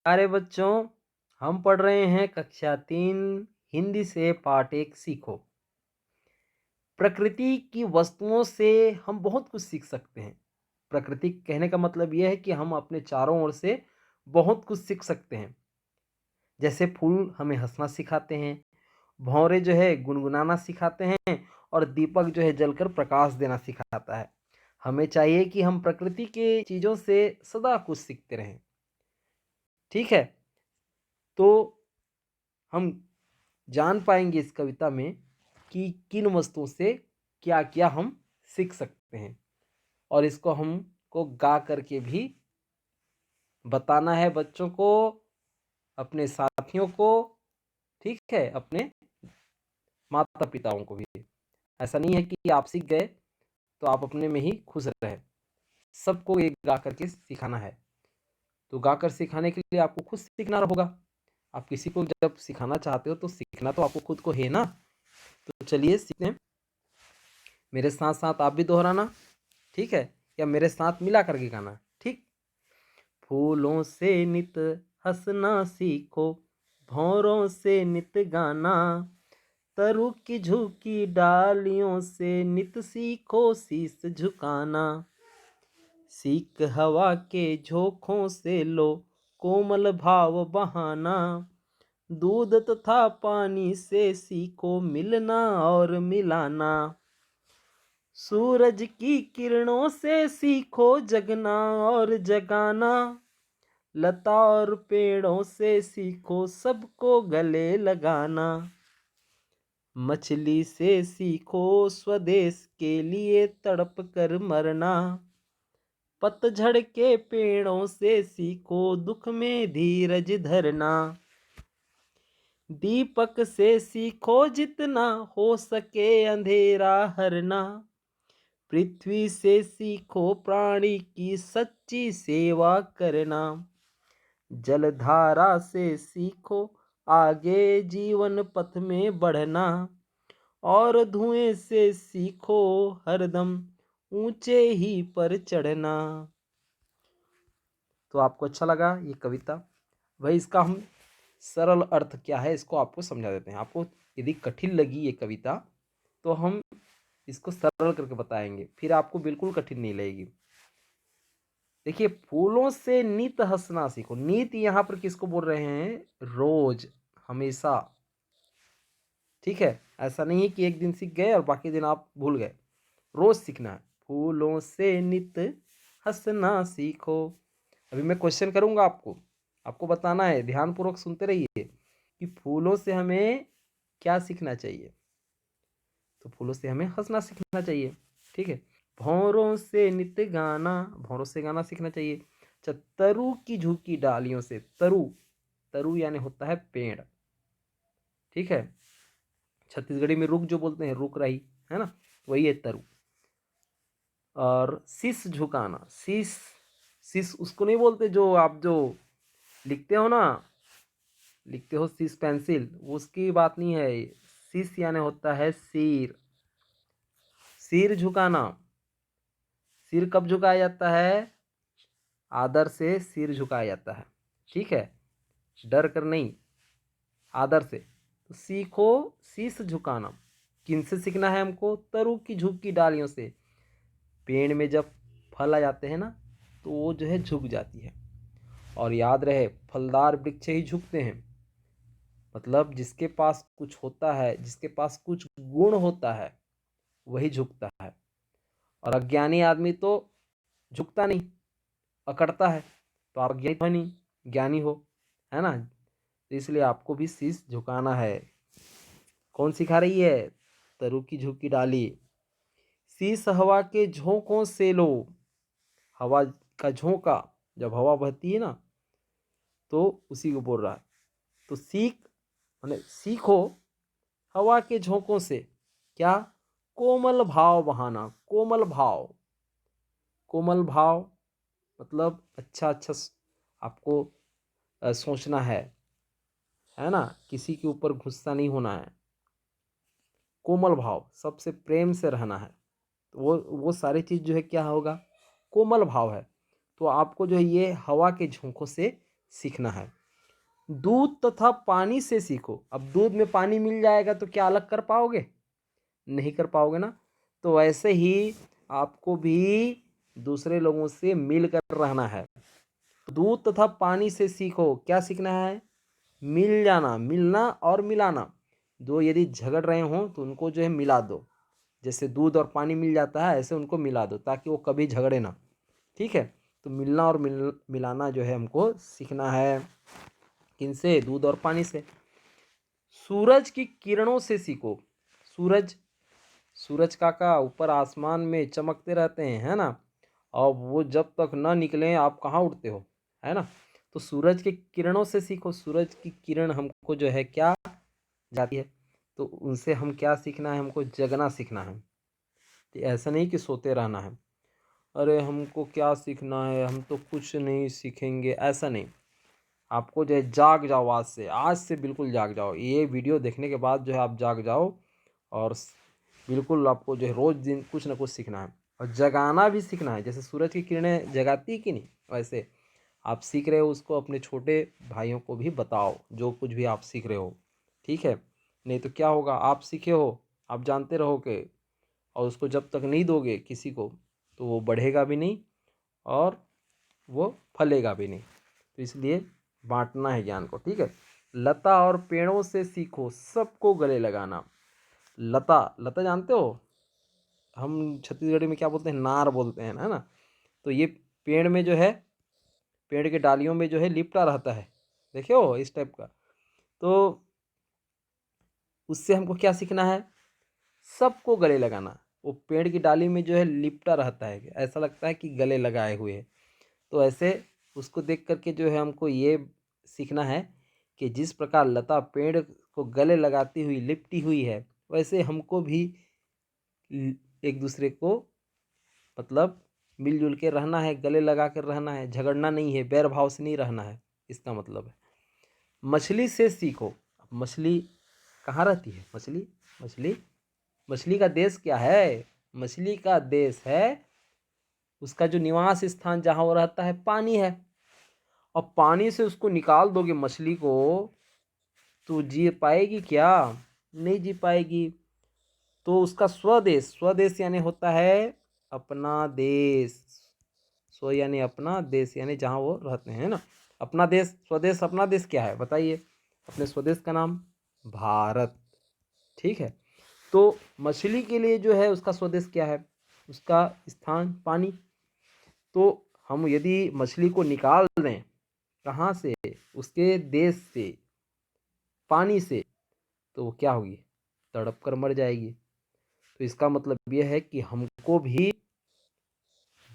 प्यारे बच्चों, हम पढ़ रहे हैं कक्षा 3 हिंदी से पाठ 1 सीखो। प्रकृति की वस्तुओं से हम बहुत कुछ सीख सकते हैं। प्रकृति कहने का मतलब यह है कि हम अपने चारों ओर से बहुत कुछ सीख सकते हैं। जैसे फूल हमें हंसना सिखाते हैं, भौरे जो है गुनगुनाना सिखाते हैं और दीपक जो है जलकर प्रकाश देना सिखाता है। हमें चाहिए कि हम प्रकृति के चीज़ों से सदा कुछ सीखते रहें। ठीक है? तो हम जान पाएंगे इस कविता में कि किन वस्तुओं से क्या-क्या हम सीख सकते हैं और इसको हमको गा करके भी बताना है बच्चों को, अपने साथियों को, ठीक है? अपने माता-पिताओं को भी। ऐसा नहीं है कि आप सीख गए तो आप अपने में ही खुश रहे। सबको ये गा करके सिखाना है। तो गाकर सिखाने के लिए आपको खुद सीखना होगा। आप किसी को जब सिखाना चाहते हो तो सीखना तो आपको खुद को है ना। तो चलिए सीखते हैं। मेरे साथ साथ आप भी दोहराना, ठीक है? या मेरे साथ मिला करके गाना, ठीक? फूलों से नित हंसना सीखो, भौरों से नित गाना, तरु की झुकी डालियों से नित सीखो शीस झुकाना। सीख हवा के झोंकों से लो, कोमल भाव बहाना, दूध तथा पानी से सीखो मिलना और मिलाना। सूरज की किरणों से सीखो जगना और जगाना, लता और पेड़ों से सीखो सबको गले लगाना। मछली से सीखो स्वदेश के लिए तड़प कर मरना, पतझड़ के पेड़ों से सीखो दुख में धीरज धरना। दीपक से सीखो जितना हो सके अंधेरा हरना, पृथ्वी से सीखो प्राणी की सच्ची सेवा करना। जलधारा से सीखो आगे जीवन पथ में बढ़ना, और धुएं से सीखो हरदम ऊंचे ही पर चढ़ना। तो आपको अच्छा लगा ये कविता? भाई इसका हम सरल अर्थ क्या है इसको आपको समझा देते हैं। आपको यदि कठिन लगी ये कविता तो हम इसको सरल करके बताएंगे, फिर आपको बिल्कुल कठिन नहीं लगेगी। देखिए, फूलों से नित हंसना सीखो। नित यहाँ पर किसको बोल रहे हैं? रोज, हमेशा। ठीक है? ऐसा नहीं है कि एक दिन सीख गए और बाकी दिन आप भूल गए। रोज सीखना है। फूलों से नित हंसना सीखो। अभी मैं क्वेश्चन करूंगा आपको, आपको बताना है, ध्यानपूर्वक सुनते रहिए कि फूलों से हमें क्या सीखना चाहिए। तो फूलों से हमें हंसना सीखना चाहिए, ठीक है? भौरों से नित गाना, भौरों से गाना सीखना चाहिए। अच्छा, तरु की झुकी डालियों से, तरु, तरु यानी होता है पेड़, ठीक है? छत्तीसगढ़ी में रुख जो बोलते हैं, रुख रही है ना, वही है तरु। और शीश झुकाना, शीश, शीश उसको नहीं बोलते जो आप जो लिखते हो ना, लिखते हो शीश पेंसिल, उसकी बात नहीं है। शीश यानी होता है सिर, सिर झुकाना। सिर कब झुकाया जाता है? आदर से सिर झुकाया जाता है, ठीक है? डर कर नहीं, आदर से। तो सीखो शीश झुकाना। किन से सीखना है हमको? तरु की झुकी डालियों से। पेड़ में जब फल आ जाते हैं ना तो वो जो है झुक जाती है। और याद रहे, फलदार वृक्ष ही झुकते हैं। मतलब जिसके पास कुछ होता है, जिसके पास कुछ गुण होता है, वही झुकता है। और अज्ञानी आदमी तो झुकता नहीं, अकड़ता है। तो आप अज्ञानी तो नहीं, ज्ञानी हो, है ना? तो इसलिए आपको भी शीश झुकाना है। कौन सिखा रही है? तरु की झुकी डाली। शीश हवा के झोंकों से लो। हवा का झोंका, जब हवा बहती है ना तो उसी को बोल रहा है। तो सीख माने सीखो हवा के झोंकों से क्या? कोमल भाव बहाना। कोमल भाव, कोमल भाव मतलब अच्छा अच्छा आपको सोचना है ना? किसी के ऊपर गुस्सा नहीं होना है। कोमल भाव, सबसे प्रेम से रहना है। तो वो सारी चीज़ जो है क्या होगा? कोमल भाव है। तो आपको जो है ये हवा के झोंकों से सीखना है। दूध तथा पानी से सीखो। अब दूध में पानी मिल जाएगा तो क्या अलग कर पाओगे? नहीं कर पाओगे ना। तो वैसे ही आपको भी दूसरे लोगों से मिलकर रहना है। दूध तथा पानी से सीखो। क्या सीखना है? मिल जाना, मिलना और मिलाना। दो यदि झगड़ रहे हों तो उनको जो है मिला दो। जैसे दूध और पानी मिल जाता है, ऐसे उनको मिला दो ताकि वो कभी झगड़े ना। ठीक है। तो मिलना और मिलाना जो है हमको सीखना है। किनसे? दूध और पानी से। सूरज की किरणों से सीखो। सूरज, सूरज काका ऊपर आसमान में चमकते रहते हैं, है ना। और वो जब तक ना निकले आप कहाँ उठते हो, है ना। तो सूरज की किरणों से सीखो। सूरज की किरण हमको जो है क्या जाती है, तो उनसे हम क्या सीखना है? हमको जगना सीखना है। तो ऐसा नहीं कि सोते रहना है। अरे हमको क्या सीखना है, हम तो कुछ नहीं सीखेंगे, ऐसा नहीं। आपको जो है जाग जाओ, आज से बिल्कुल जाग जाओ। ये वीडियो देखने के बाद जो है आप जाग जाओ और बिल्कुल आपको जो है रोज़ दिन कुछ ना कुछ सीखना है और जगाना भी सीखना है। जैसे सूरज की किरणें जगाती कि नहीं, वैसे आप सीख रहे हो उसको अपने छोटे भाइयों को भी बताओ जो कुछ भी आप सीख रहे हो। ठीक है। नहीं तो क्या होगा, आप सीखे हो, आप जानते रहोगे और उसको जब तक नहीं दोगे किसी को तो वो बढ़ेगा भी नहीं और वो फलेगा भी नहीं। तो इसलिए बांटना है ज्ञान को। ठीक है। लता और पेड़ों से सीखो सबको गले लगाना। लता, लता जानते हो? हम छत्तीसगढ़ी में क्या बोलते हैं? नार बोलते हैं, है ना। तो ये पेड़ में जो है, पेड़ के डालियों में जो है लिपटा रहता है, देखे हो इस टाइप का। तो उससे हमको क्या सीखना है? सबको गले लगाना। वो पेड़ की डाली में जो है लिपटा रहता है, ऐसा लगता है कि गले लगाए हुए है। तो ऐसे उसको देख करके जो है हमको ये सीखना है कि जिस प्रकार लता पेड़ को गले लगाती हुई लिपटी हुई है, वैसे हमको भी एक दूसरे को मतलब मिलजुल के रहना है, गले लगा कर रहना है, झगड़ना नहीं है, बैर भाव से नहीं रहना है, इसका मतलब है। मछली से सीखो। मछली कहाँ रहती है? मछली, मछली, मछली का देश क्या है? मछली का देश है उसका जो निवास स्थान जहाँ वो रहता है, पानी है। और पानी से उसको निकाल दोगे मछली को तो जी पाएगी क्या? नहीं जी पाएगी। तो उसका स्वदेश, स्वदेश यानी होता है अपना देश। स्व यानी अपना, देश यानी जहाँ वो रहते हैं ना। अपना देश, स्वदेश, अपना देश क्या है बताइए? अपने स्वदेश का नाम भारत। ठीक है। तो मछली के लिए जो है उसका स्वदेश क्या है? उसका स्थान पानी। तो हम यदि मछली को निकाल दें कहाँ से? उसके देश से, पानी से, तो वो क्या होगी? तड़प कर मर जाएगी। तो इसका मतलब यह है कि हमको भी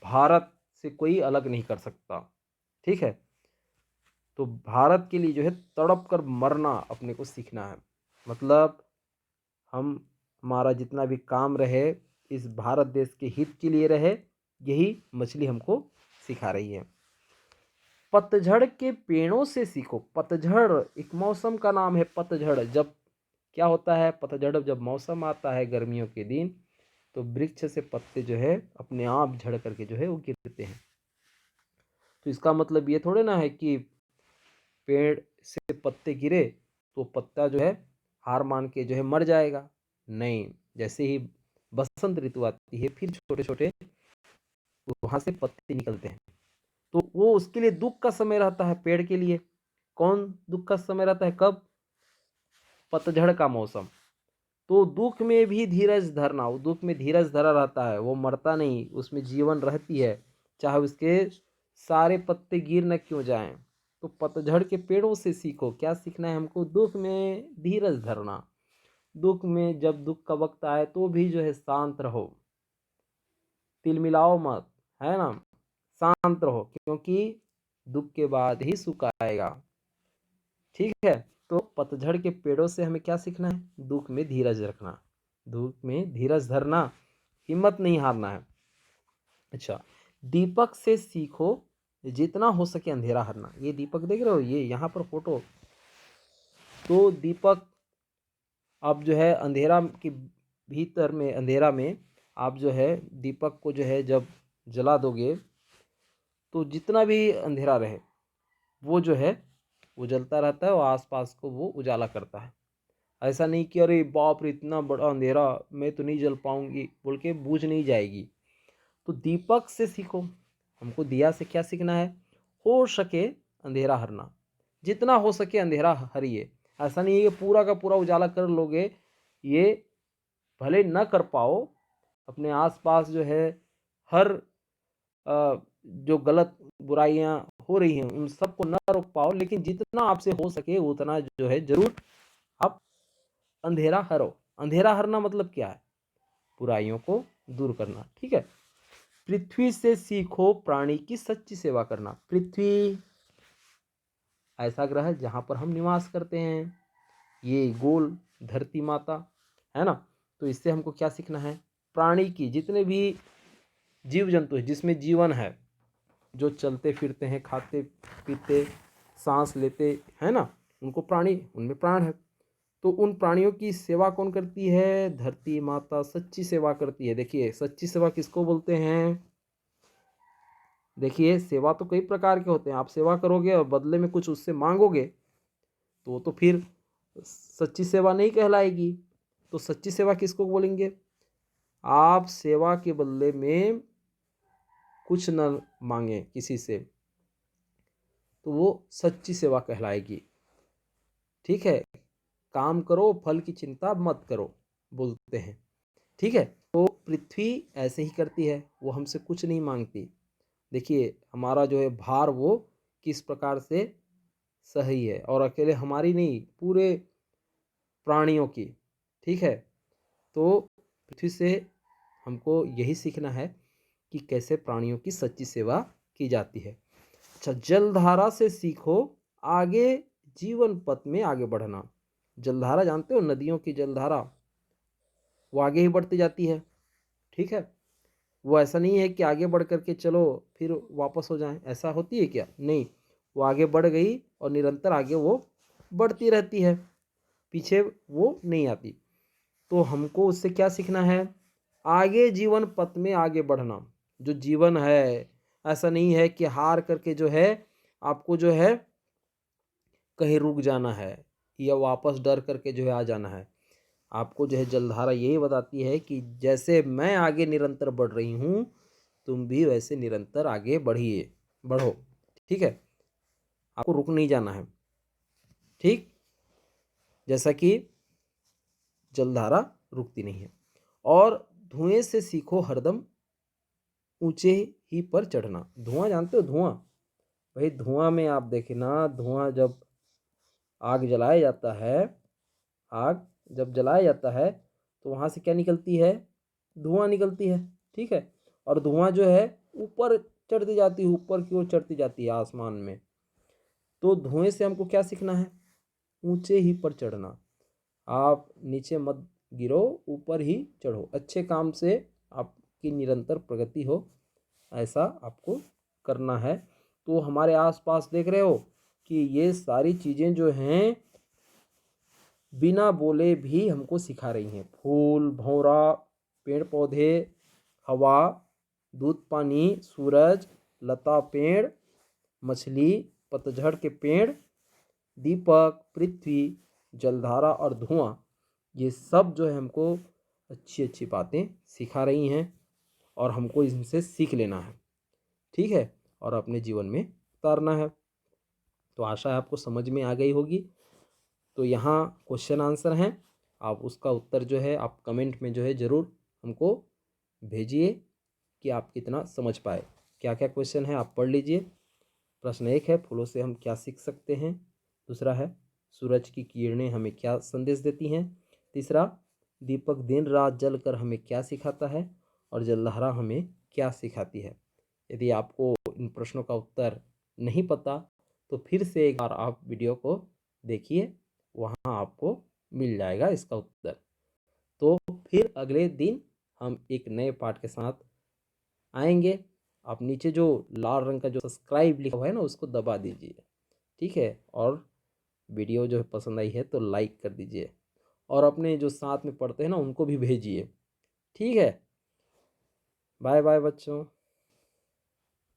भारत से कोई अलग नहीं कर सकता। ठीक है। तो भारत के लिए जो है तड़प कर मरना अपने को सीखना है। मतलब हम, हमारा जितना भी काम रहे इस भारत देश के हित के लिए रहे, यही मछली हमको सिखा रही है। पतझड़ के पेड़ों से सीखो। पतझड़ एक मौसम का नाम है। पतझड़ जब क्या होता है? पतझड़ जब मौसम आता है गर्मियों के दिन, तो वृक्ष से पत्ते जो है अपने आप झड़ करके जो है वो गिरते हैं। तो इसका मतलब ये थोड़े ना है कि पेड़ से पत्ते गिरे तो पत्ता जो है हार मान के जो है मर जाएगा। नहीं, जैसे ही बसंत ऋतु आती है फिर छोटे छोटे वहां से पत्ते निकलते हैं। तो वो उसके लिए दुख का समय रहता है। पेड़ के लिए कौन दुख का समय रहता है? कब? पतझड़ का मौसम। तो दुख में भी धीरज धरना। वो दुख में धीरज धरा रहता है, वो मरता नहीं, उसमें जीवन रहती है, चाहे उसके सारे पत्ते गिर न क्यों जाएं। तो पतझड़ के पेड़ों से सीखो। क्या सीखना है हमको? दुख में धीरज धरना। दुख में जब दुख का वक्त आए तो भी जो है शांत रहो, तिलमिलाओ मत, है ना। शांत रहो क्योंकि दुख के बाद ही सुख आएगा। ठीक है। तो पतझड़ के पेड़ों से हमें क्या सीखना है? दुख में धीरज रखना, दुख में धीरज धरना, हिम्मत नहीं हारना है। अच्छा, दीपक से सीखो जितना हो सके अंधेरा हरना। ये दीपक देख रहे हो, ये यहाँ पर फोटो। तो दीपक आप जो है अंधेरा के भीतर में, अंधेरा में आप जो है दीपक को जो है जब जला दोगे तो जितना भी अंधेरा रहे वो जो है वो जलता रहता है और आसपास को वो उजाला करता है। ऐसा नहीं कि अरे बाप रे इतना बड़ा अंधेरा, मैं तो नहीं जल पाऊंगी बोल के बूझ नहीं जाएगी। तो दीपक से सीखो। हमको दिया से क्या सीखना है? हो सके अंधेरा हरना, जितना हो सके अंधेरा हरिए। ऐसा नहीं है कि पूरा का पूरा उजाला कर लोगे, ये भले न कर पाओ। अपने आसपास जो है हर जो गलत बुराइयां हो रही हैं उन सबको न रोक पाओ, लेकिन जितना आपसे हो सके उतना जो है जरूर आप अंधेरा हरो। अंधेरा हरना मतलब क्या है? बुराइयों को दूर करना। ठीक है। पृथ्वी से सीखो प्राणी की सच्ची सेवा करना। पृथ्वी ऐसा ग्रह है जहां पर हम निवास करते हैं, ये गोल धरती माता है ना। तो इससे हमको क्या सीखना है? प्राणी की, जितने भी जीव जंतु है जिसमें जीवन है, जो चलते फिरते हैं, खाते पीते, सांस लेते हैं ना, उनको प्राणी, उनमें प्राण है। तो उन प्राणियों की सेवा कौन करती है? धरती माता सच्ची सेवा करती है। देखिए सच्ची सेवा किसको बोलते हैं? देखिए सेवा तो कई प्रकार के होते हैं। आप सेवा करोगे और बदले में कुछ उससे मांगोगे तो वो तो फिर सच्ची सेवा नहीं कहलाएगी। तो सच्ची सेवा किसको बोलेंगे? आप सेवा के बदले में कुछ न मांगे किसी से, तो वो सच्ची सेवा कहलाएगी। ठीक है। काम करो फल की चिंता मत करो बोलते हैं। ठीक है। तो पृथ्वी ऐसे ही करती है, वो हमसे कुछ नहीं मांगती। देखिए हमारा जो है भार वो किस प्रकार से सही है, और अकेले हमारी नहीं, पूरे प्राणियों की। ठीक है। तो पृथ्वी से हमको यही सीखना है कि कैसे प्राणियों की सच्ची सेवा की जाती है। अच्छा, जलधारा से सीखो आगे जीवन पथ में आगे बढ़ना। जलधारा जानते हो, नदियों की जलधारा, वो आगे ही बढ़ती जाती है। ठीक है। वो ऐसा नहीं है कि आगे बढ़ करके चलो फिर वापस हो जाएं, ऐसा होती है क्या? नहीं, वो आगे बढ़ गई और निरंतर आगे वो बढ़ती रहती है, पीछे वो नहीं आती। तो हमको उससे क्या सीखना है? आगे जीवन पथ में आगे बढ़ना। जो जीवन है, ऐसा नहीं है कि हार करके जो है आपको जो है कहीं रुक जाना है या वापस डर करके जो है आ जाना है। आपको जो है जलधारा यही बताती है कि जैसे मैं आगे निरंतर बढ़ रही हूँ, तुम भी वैसे निरंतर आगे बढ़ो। ठीक है। आपको रुक नहीं जाना है। ठीक, जैसा कि जलधारा रुकती नहीं है। और धुएं से सीखो हरदम ऊंचे ही पर चढ़ना। धुआं जानते हो? धुआं, भाई धुआं में आप देखे ना, धुआं जब आग जलाया जाता है, आग जब जलाया जाता है तो वहाँ से क्या निकलती है? धुआं निकलती है। ठीक है। और धुआं जो है ऊपर चढ़ती जाती है, ऊपर की ओर चढ़ती जाती है आसमान में। तो धुएं से हमको क्या सीखना है? ऊंचे ही पर चढ़ना। आप नीचे मत गिरो, ऊपर ही चढ़ो, अच्छे काम से आपकी निरंतर प्रगति हो, ऐसा आपको करना है। तो हमारे आसपास देख रहे हो कि ये सारी चीज़ें जो हैं बिना बोले भी हमको सिखा रही हैं। फूल, भंवरा, पेड़ पौधे, हवा, दूध पानी, सूरज, लता, पेड़, मछली, पतझड़ के पेड़, दीपक, पृथ्वी, जलधारा और धुआं, ये सब जो है हमको अच्छी अच्छी बातें सिखा रही हैं और हमको इनसे सीख लेना है। ठीक है। और अपने जीवन में उतारना है। तो आशा है आपको समझ में आ गई होगी। तो यहाँ क्वेश्चन आंसर हैं, आप उसका उत्तर जो है आप कमेंट में जो है ज़रूर हमको भेजिए कि आप कितना समझ पाए। क्या क्या क्वेश्चन है आप पढ़ लीजिए। प्रश्न 1 है, फूलों से हम क्या सीख सकते हैं। दूसरा है, सूरज की किरणें हमें क्या संदेश देती हैं। तीसरा, दीपक दिन रात जल कर हमें क्या सिखाता है। और जलधारा हमें क्या सिखाती है। यदि आपको इन प्रश्नों का उत्तर नहीं पता तो फिर से एक बार आप वीडियो को देखिए, वहाँ आपको मिल जाएगा इसका उत्तर। तो फिर अगले दिन हम एक नए पाठ के साथ आएंगे। आप नीचे जो लाल रंग का जो सब्सक्राइब लिखा हुआ है ना, उसको दबा दीजिए। ठीक है। और वीडियो जो है पसंद आई है तो लाइक कर दीजिए, और अपने जो साथ में पढ़ते हैं ना उनको भी भेजिए। ठीक है। बाय बाय बच्चों।